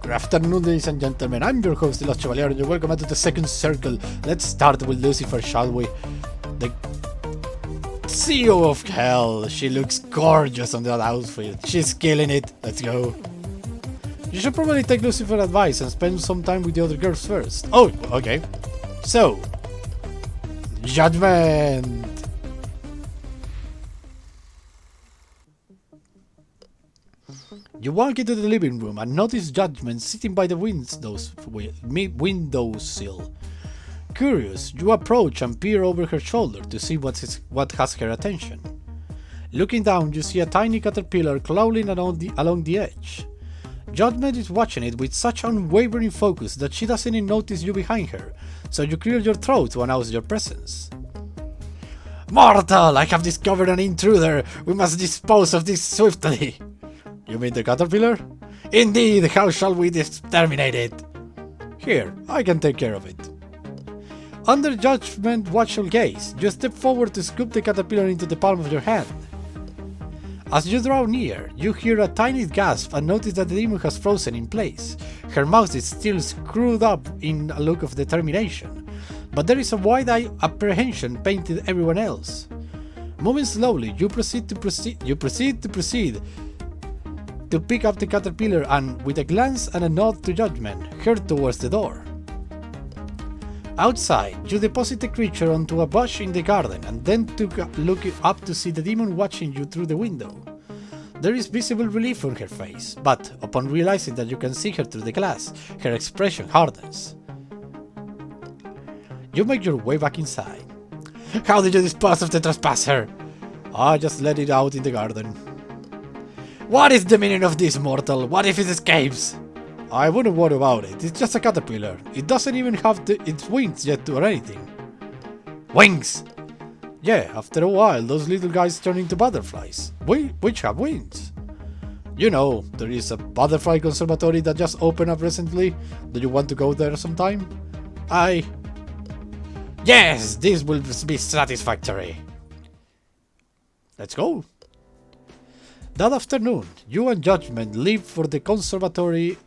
Good afternoon, ladies and gentlemen. I'm your host, Los Chevalier, and you're welcome to the second circle. Let's start with Lucifer, shall we? The CEO of Hell. She looks gorgeous on that outfit. She's killing it. Let's go. You should probably take Lucifer's advice and spend some time with the other girls first. Oh, okay. So, Judgment. You walk into the living room and notice Judgment sitting by the windowsill. Curious, you approach and peer over her shoulder to see what has her attention. Looking down, you see a tiny caterpillar crawling along the edge. Judgment is watching it with such unwavering focus that she doesn't even notice you behind her, so you clear your throat to announce your presence. Mortal, I have discovered an intruder! We must dispose of this swiftly! You mean the caterpillar? Indeed, how shall we exterminate it? Here, I can take care of it. Under Judgment's watchful gaze, you step forward to scoop the caterpillar into the palm of your hand. As you draw near, you hear a tiny gasp and notice that the demon has frozen in place. Her mouth is still screwed up in a look of determination, but there is a wide-eyed apprehension painted everyone else. Moving slowly, you proceed to pick up the caterpillar and, with a glance and a nod to Judgment, head towards the door. Outside, you deposit the creature onto a bush in the garden and then look up to see the demon watching you through the window. There is visible relief on her face, but upon realizing that you can see her through the glass, her expression hardens. You make your way back inside. How did you dispose of the trespasser? I just let it out in the garden. What is the meaning of this, mortal? What if it escapes? I wouldn't worry about it. It's just a caterpillar. It doesn't even have its wings yet or anything. Wings? Yeah, after a while, those little guys turn into butterflies, which have wings. You know, there is a butterfly conservatory that just opened up recently. Do you want to go there sometime? Yes, this will be satisfactory. Let's go. That afternoon, you and Judgment leave for the conservatory.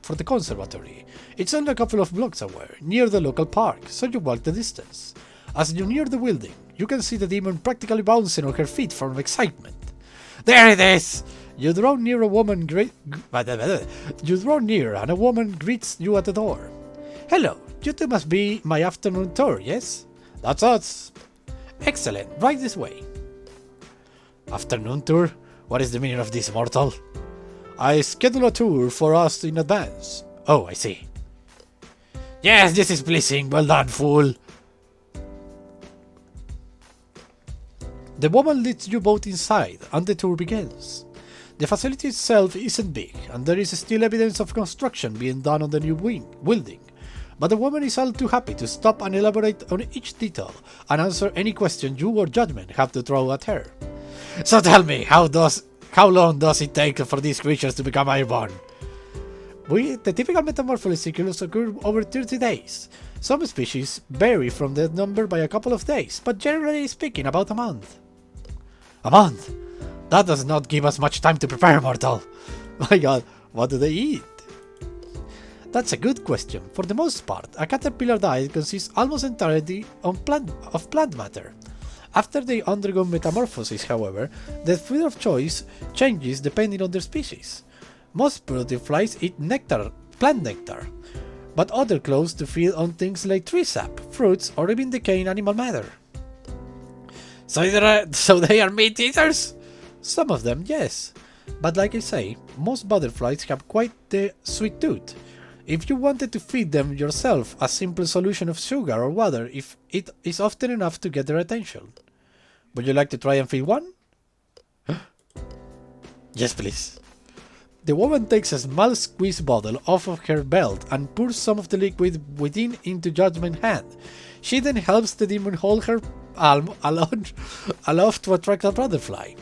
It's only a couple of blocks away, near the local park, so you walk the distance. As you near the building, you can see the demon practically bouncing on her feet from excitement. There it is! You draw near and a woman greets you at the door. Hello, you two must be my afternoon tour, yes? That's us. Excellent, right this way. Afternoon tour? What is the meaning of this, mortal? I schedule a tour for us in advance. Oh, I see. Yes, this is pleasing. Well done, fool. The woman leads you both inside, and the tour begins. The facility itself isn't big, and there is still evidence of construction being done on the new building. But the woman is all too happy to stop and elaborate on each detail and answer any question you or Judgment have to throw at her. So tell me, how long does it take for these creatures to become airborne? The typical metamorphosis cycles occur over 30 days. Some species vary from that number by a couple of days, but generally speaking, about a month. A month? That does not give us much time to prepare, mortal. My god, what do they eat? That's a good question. For the most part, a caterpillar diet consists almost entirely of plant matter. After they undergo metamorphosis, however, the food of choice changes depending on their species. Most butterflies eat plant nectar, but others close to feed on things like tree sap, fruits, or even decaying animal matter. So they are meat eaters? Some of them, yes. But like I say, most butterflies have quite the sweet tooth. If you wanted to feed them yourself, a simple solution of sugar or water it is often enough to get their attention. Would you like to try and feed one? Yes, please. The woman takes a small squeeze bottle off of her belt and pours some of the liquid within into Judgment's hand. She then helps the demon hold her arm aloft to attract a butterfly.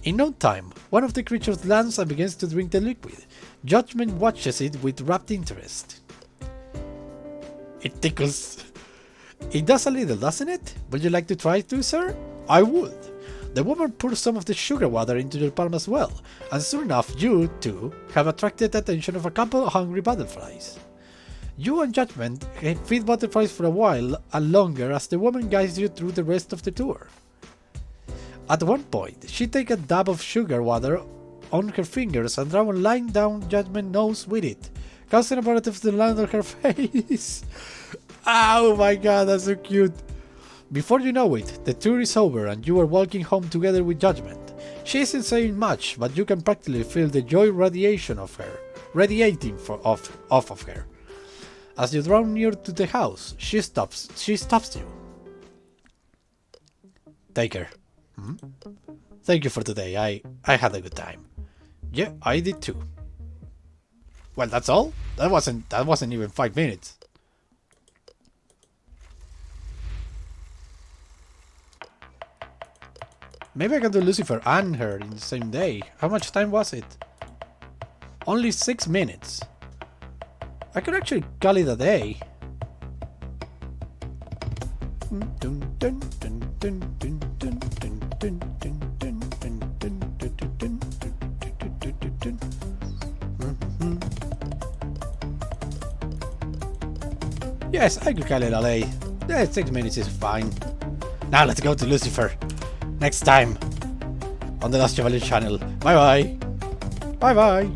In no time, one of the creatures lands and begins to drink the liquid. Judgment watches it with rapt interest. It tickles. It does a little, doesn't it? Would you like to try too, sir? I would. The woman pours some of the sugar water into your palm as well, and soon enough you, too, have attracted the attention of a couple of hungry butterflies. You and Judgment feed butterflies for a while and longer as the woman guides you through the rest of the tour. At one point, she takes a dab of sugar water on her fingers and draws a line down Judgment's nose with it, causing a butterfly to land on her face. Oh my god, that's so cute. Before you know it, the tour is over and you are walking home together with Judgment. She isn't saying much, but you can practically feel the joy radiating off of her. As you draw near to the house, she stops you. Taker. Thank you for today. I had a good time. Yeah, I did too. Well, that's all? That wasn't even 5 minutes. Maybe I can do Lucifer and her in the same day. How much time was it? Only 6 minutes. I could actually call it a day. Yes, I could call it a day. Yeah, 6 minutes is fine. Now let's go to Lucifer. Next time on the Last Chevalier channel. Bye bye. Bye bye.